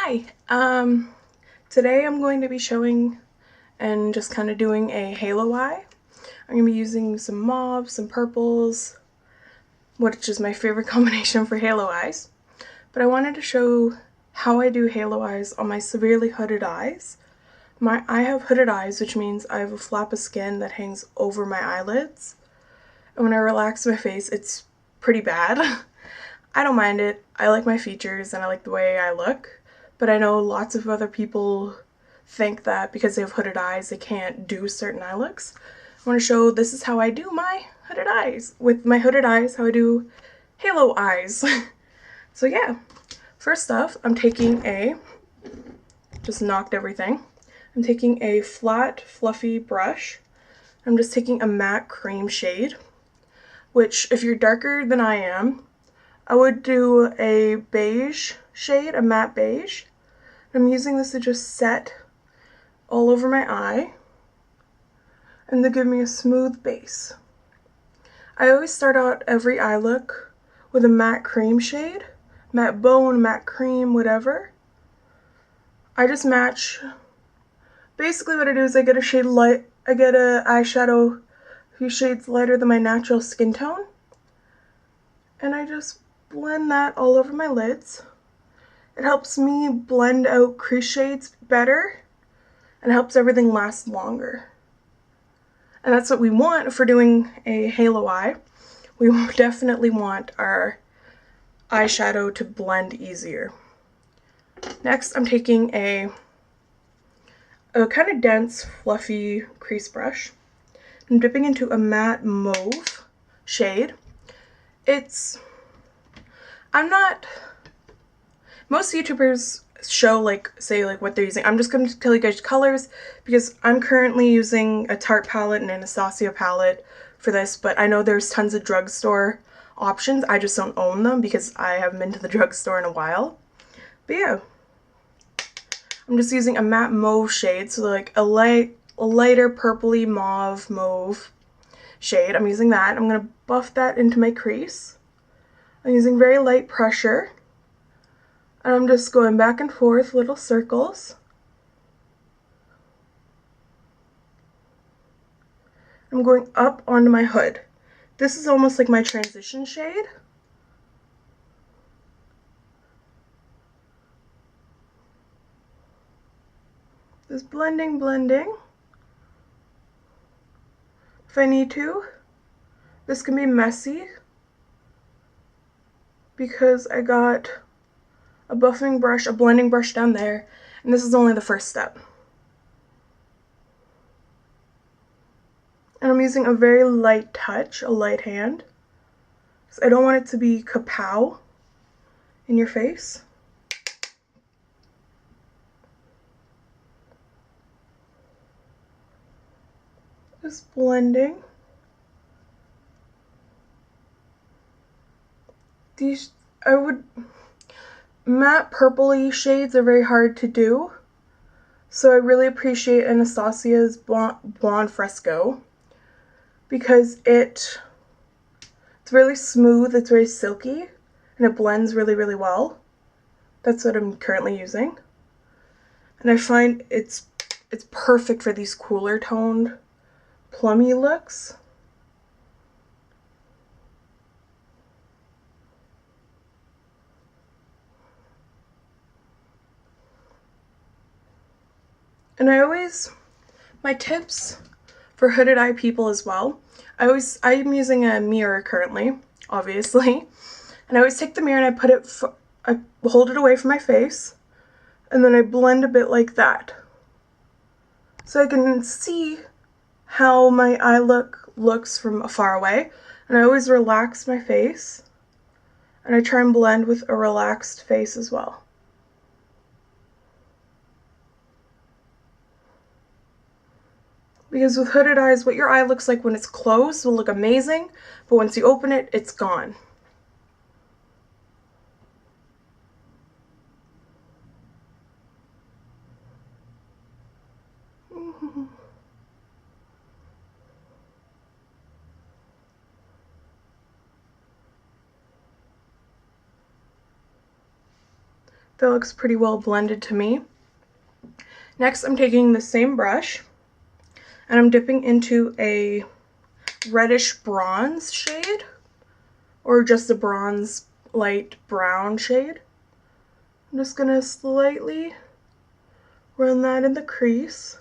Hi, today I'm going to be showing and just kind of doing a halo eye. I'm going to be using some mauves, some purples, which is my favorite combination for halo eyes. But I wanted to show how I do halo eyes on my severely hooded eyes. I have hooded eyes, which means I have a flap of skin that hangs over my eyelids. And when I relax my face, it's pretty bad. I don't mind it. I like my features and I like the way I look, but I know lots of other people think that because they have hooded eyes, they can't do certain eye looks. I want to show this is how I do my hooded eyes. With my hooded eyes, how I do halo eyes. So yeah, first off, just knocked everything. I'm taking a flat, fluffy brush. I'm just taking a matte cream shade, which if you're darker than I am, I would do a beige shade, a matte beige. I'm using this to just set all over my eye and to give me a smooth base. I always start out every eye look with a matte cream shade, matte bone, matte cream, whatever. I just match. Basically what I do is I get a eyeshadow a few shades lighter than my natural skin tone, and I just blend that all over my lids. It helps me blend out crease shades better and helps everything last longer. And that's what we want for doing a halo eye. We definitely want our eyeshadow to blend easier. Next, I'm taking a kind of dense, fluffy crease brush. I'm dipping into a matte mauve shade. Most YouTubers show say what they're using. I'm just going to tell you guys colors because I'm currently using a Tarte palette and an Anastasia palette for this, but I know there's tons of drugstore options. I just don't own them because I haven't been to the drugstore in a while. But yeah, I'm just using a matte mauve shade, so like a lighter purpley mauve shade. I'm using that. I'm going to buff that into my crease. I'm using very light pressure. And I'm just going back and forth, little circles. I'm going up onto my hood. This is almost like my transition shade. Just blending. If I need to. This can be messy because I got a buffing brush, a blending brush down there, and this is only the first step. And I'm using a very light touch, a light hand, because I don't want it to be kapow in your face. Just blending. Matte purpley shades are very hard to do, so I really appreciate Anastasia's Blonde Fresco because it's really smooth, it's very silky, and it blends really well. That's what I'm currently using. And I find it's perfect for these cooler toned, plummy looks. And my tips for hooded eye people as well, I'm using a mirror currently, obviously, and I always take the mirror and I hold it away from my face, and then I blend a bit like that. So I can see how my eye looks from far away, and I always relax my face, and I try and blend with a relaxed face as well. Because with hooded eyes, what your eye looks like when it's closed will look amazing, but once you open it, it's gone. That looks pretty well blended to me. Next, I'm taking the same brush and I'm dipping into a reddish bronze shade, or just a bronze light brown shade. I'm just gonna slightly run that in the crease.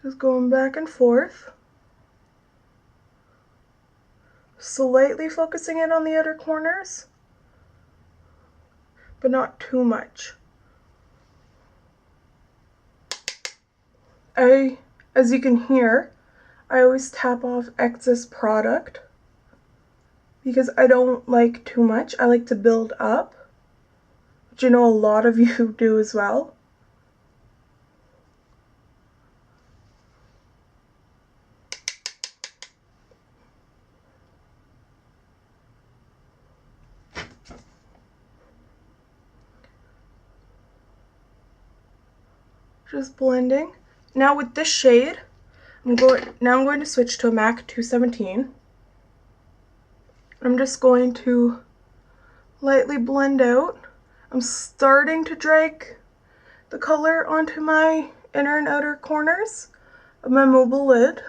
Just going back and forth. Slightly focusing in on the outer corners, but not too much. As you can hear, I always tap off excess product because I don't like too much. I like to build up, which you know a lot of you do as well. Just blending. Now with this shade, I'm going to switch to a MAC 217. I'm just going to lightly blend out. I'm starting to drag the color onto my inner and outer corners of my mobile lid.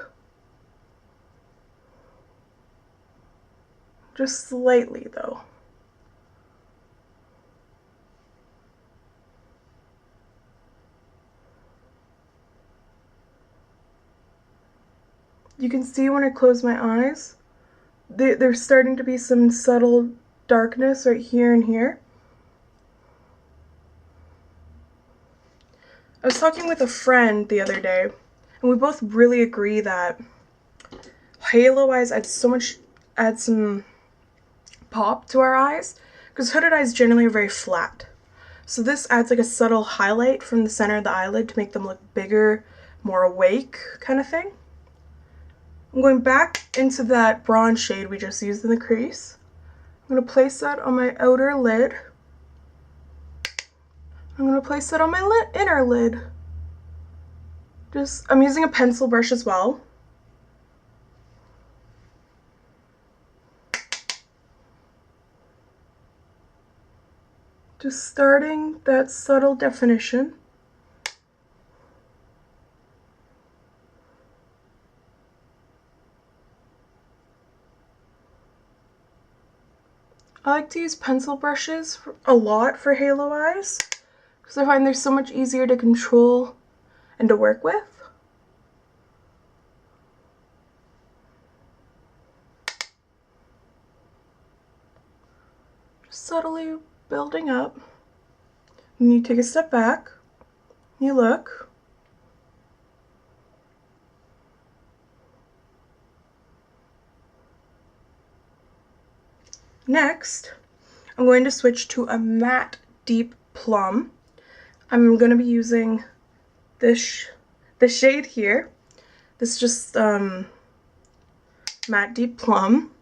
Just slightly though. You can see when I close my eyes, there's starting to be some subtle darkness right here and here. I was talking with a friend the other day, and we both really agree that halo eyes add some pop to our eyes, because hooded eyes generally are very flat. So this adds like a subtle highlight from the center of the eyelid to make them look bigger, more awake kind of thing. I'm going back into that bronze shade we just used in the crease. I'm going to place that on my outer lid. I'm going to place that on my inner lid. I'm using a pencil brush as well. Just starting that subtle definition. I like to use pencil brushes a lot for halo eyes because I find they're so much easier to control and to work with. Just subtly building up. And you take a step back, you look. Next, I'm going to switch to a matte deep plum. I'm going to be using this shade here. This is just matte deep plum.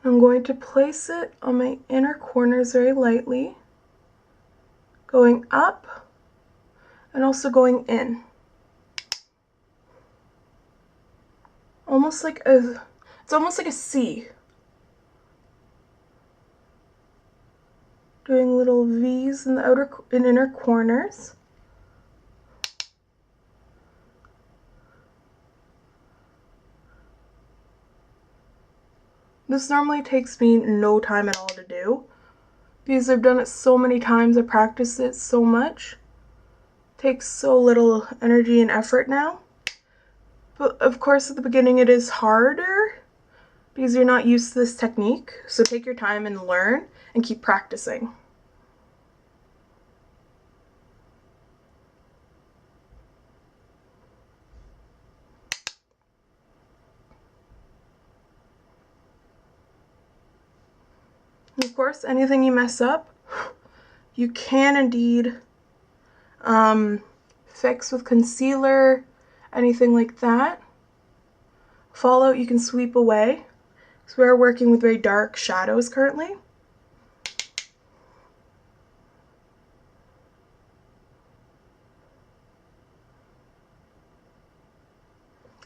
I'm going to place it on my inner corners very lightly, going up and also going in. It's almost like a C. Doing little V's in the outer and inner corners. This normally takes me no time at all to do because I've done it so many times, I practiced it so much. It takes so little energy and effort now. But of course at the beginning it is harder because you're not used to this technique. So take your time and learn and keep practicing. And of course, anything you mess up, you can indeed fix with concealer, anything like that. Fallout you can sweep away, because we're working with very dark shadows currently.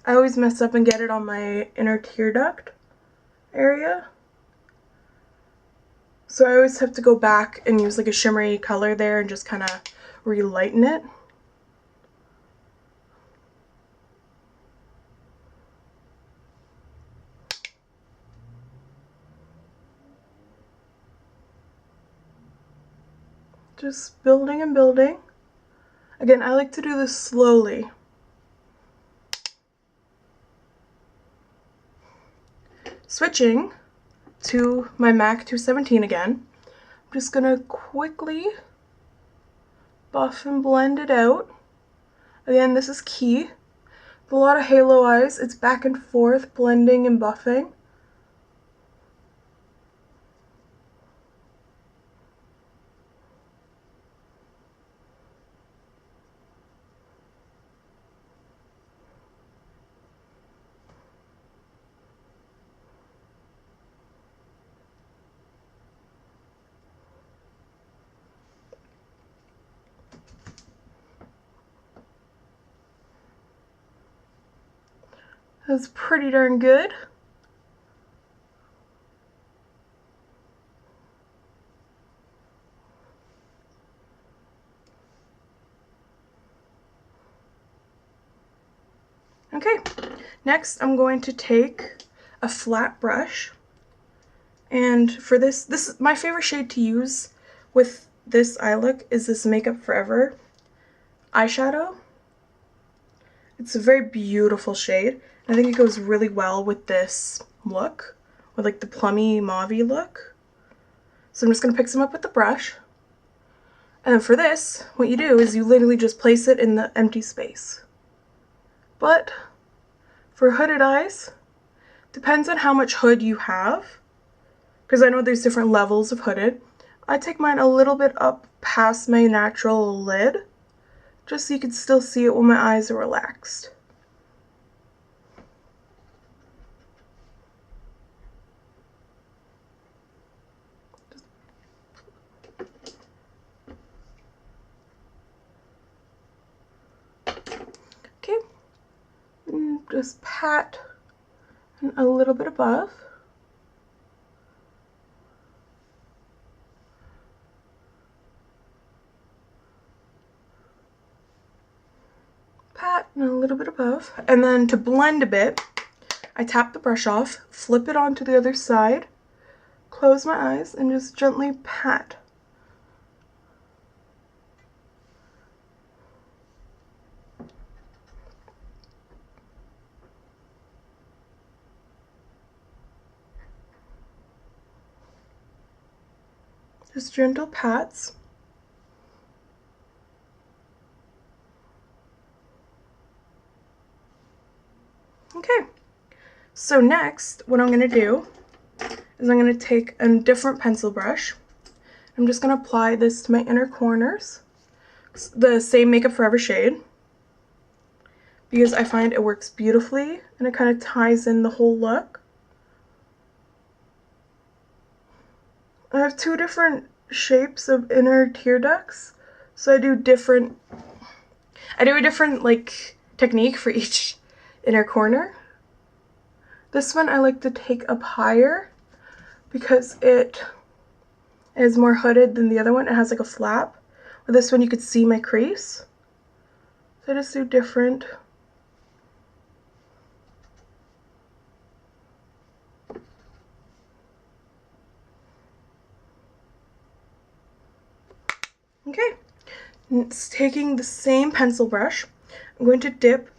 I always mess up and get it on my inner tear duct, area. So I always have to go back and use like a shimmery color there and just kind of relighten it. Just building and building. Again, I like to do this slowly. Switching to my MAC 217 again, I'm just gonna quickly buff and blend it out. Again, this is key. With a lot of halo eyes, it's back and forth, blending and buffing. That's pretty darn good. Okay, next I'm going to take a flat brush, and for this is my favorite shade to use with this eye look is this Makeup Forever eyeshadow. It's a very beautiful shade. I think it goes really well with this look, with like the plummy mauve-y look. So I'm just going to pick some up with the brush. And then for this, what you do is you literally just place it in the empty space. But for hooded eyes, depends on how much hood you have, because I know there's different levels of hooded. I take mine a little bit up past my natural lid, just so you can still see it when my eyes are relaxed. Okay, and just pat and a little bit above. Pat and a little bit above. And then to blend a bit, I tap the brush off, flip it onto the other side, close my eyes, and just gently pat. Just gentle pats. Okay, so next what I'm going to do is I'm going to take a different pencil brush. I'm just going to apply this to my inner corners, the same Makeup Forever shade, because I find it works beautifully and it kind of ties in the whole look. I have two different shapes of inner tear ducts, so I do a different like technique for each inner corner. This one I like to take up higher because it is more hooded than the other one. It has like a flap. With this one you could see my crease. So I just do different. Okay, it's taking the same pencil brush. I'm going to dip,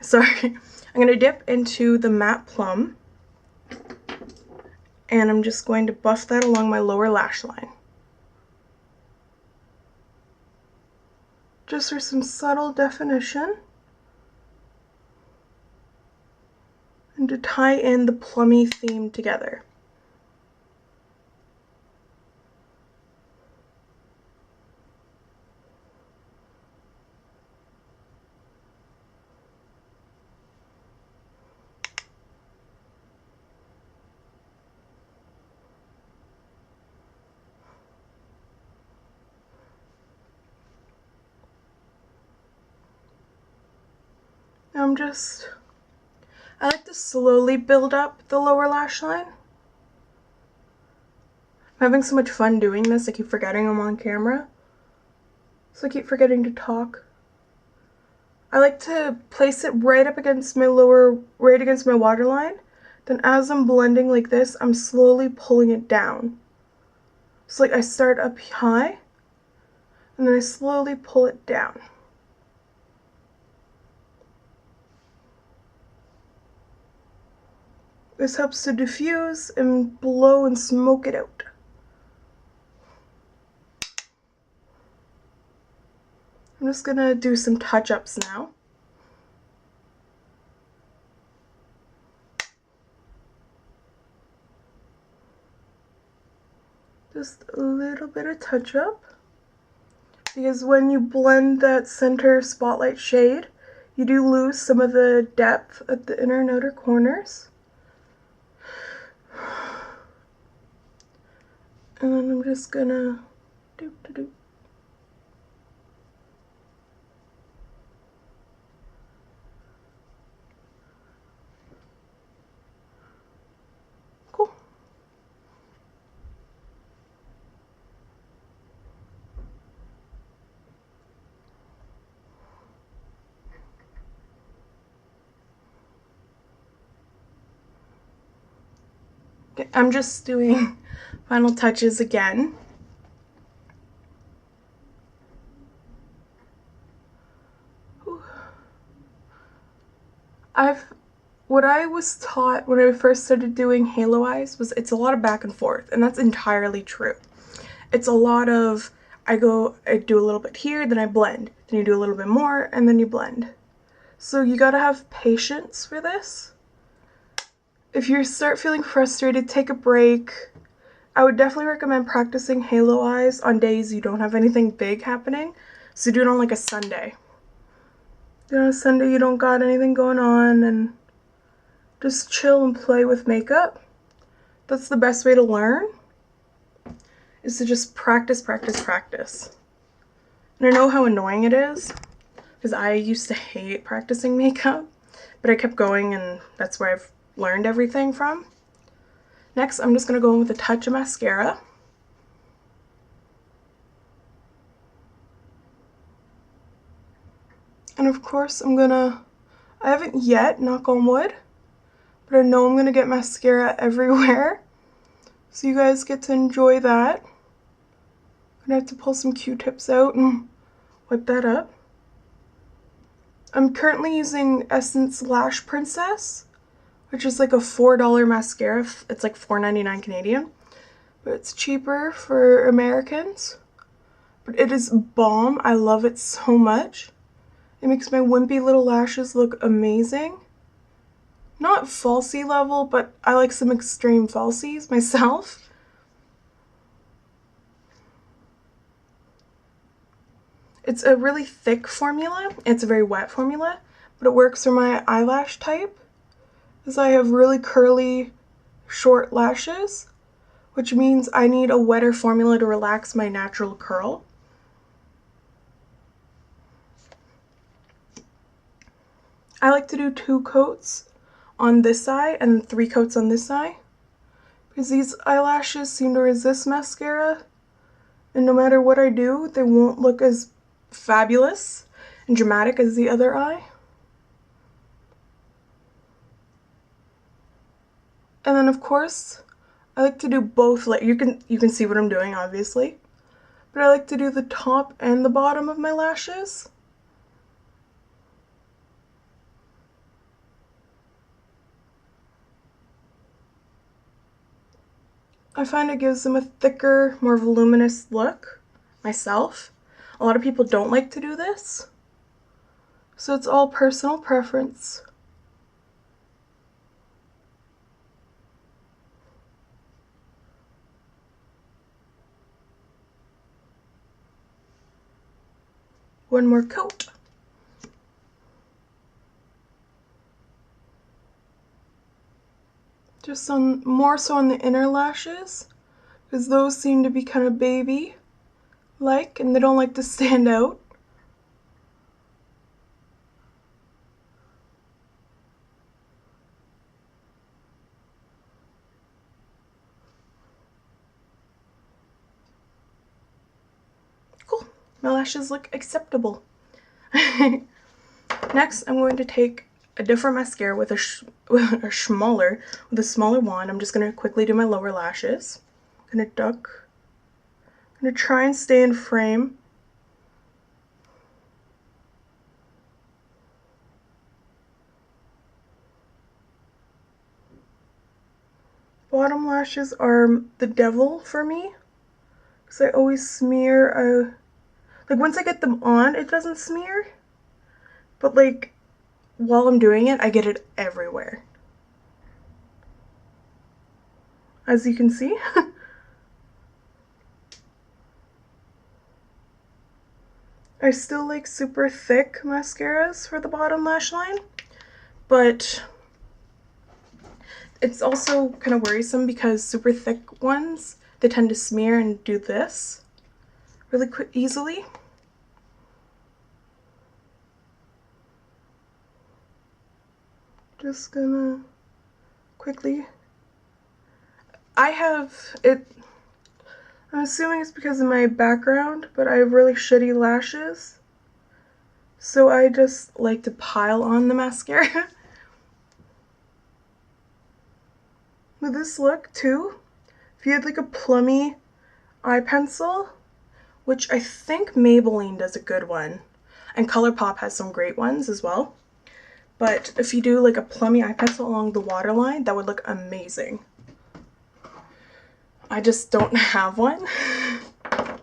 sorry, I'm going to dip into the matte plum, and I'm just going to buff that along my lower lash line. Just for some subtle definition, and to tie in the plummy theme together. I like to slowly build up the lower lash line. I'm having so much fun doing this, I keep forgetting I'm on camera. So I keep forgetting to talk. I like to place it right up against my right against my waterline. Then as I'm blending like this, I'm slowly pulling it down. So like I start up high, and then I slowly pull it down. This helps to diffuse and blow and smoke it out. I'm just gonna do some touch-ups now. Just a little bit of touch-up. Because when you blend that center spotlight shade, you do lose some of the depth at the inner and outer corners. And then I'm just gonna do. Cool. Okay, I'm just doing final touches again. What I was taught when I first started doing halo eyes was it's a lot of back and forth, and that's entirely true. It's a lot of I do a little bit here, then I blend, then you do a little bit more, and then you blend. So you gotta have patience for this. If you start feeling frustrated, take a break. I would definitely recommend practicing halo eyes on days you don't have anything big happening. So do it on like a Sunday. You know, Sunday you don't got anything going on, and just chill and play with makeup. That's the best way to learn, is to just practice, practice, practice. And I know how annoying it is, because I used to hate practicing makeup, but I kept going, and that's where I've learned everything from. Next, I'm just going to go in with a touch of mascara. And of course, I haven't yet, knock on wood, but I know I'm going to get mascara everywhere. So you guys get to enjoy that. I'm going to have to pull some Q-tips out and wipe that up. I'm currently using Essence Lash Princess, which is like a $4 mascara. It's like $4.99 Canadian, but it's cheaper for Americans. But it is bomb. I love it so much. It makes my wimpy little lashes look amazing. Not falsy level, but I like some extreme falsies myself. It's a really thick formula. It's a very wet formula, but it works for my eyelash type, as I have really curly, short lashes, which means I need a wetter formula to relax my natural curl. I like to do 2 coats on this side and 3 coats on this side, because these eyelashes seem to resist mascara, and no matter what I do, they won't look as fabulous and dramatic as the other eye. And then of course, I like to do both. You can see what I'm doing, obviously, but I like to do the top and the bottom of my lashes. I find it gives them a thicker, more voluminous look, myself. A lot of people don't like to do this, so it's all personal preference. One more coat. Just more so on the inner lashes, because those seem to be kind of baby-like and they don't like to stand out. my lashes look acceptable. Next, I'm going to take a different mascara with a smaller wand. I'm just going to quickly do my lower lashes. I'm going to duck. I'm going to try and stay in frame. Bottom lashes are the devil for me, because I always smear, like once I get them on, it doesn't smear, but like while I'm doing it, I get it everywhere. As you can see. I still like super thick mascaras for the bottom lash line, but it's also kind of worrisome because super thick ones, they tend to smear and do this really easily. Just gonna quickly, I'm assuming it's because of my background, but I have really shitty lashes, so I just like to pile on the mascara. With this look too, if you had like a plummy eye pencil, which I think Maybelline does a good one, and ColourPop has some great ones as well, but if you do like a plummy eye pencil along the waterline, that would look amazing. I just don't have one. I'm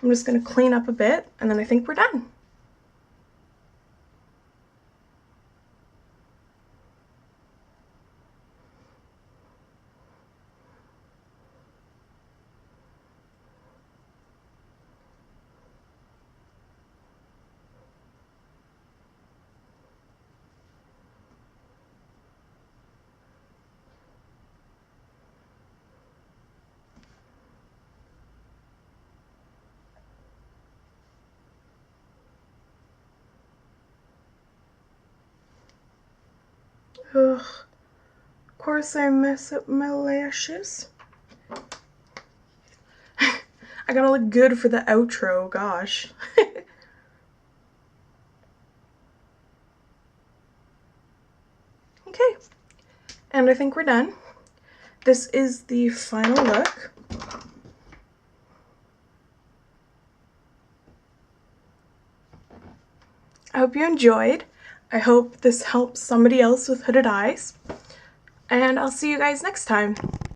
just gonna clean up a bit, and then I think we're done. Ugh. Of course I mess up my lashes. I gotta look good for the outro, gosh. Okay, and I think we're done. This is the final look. I hope you enjoyed. I hope this helps somebody else with hooded eyes. And I'll see you guys next time.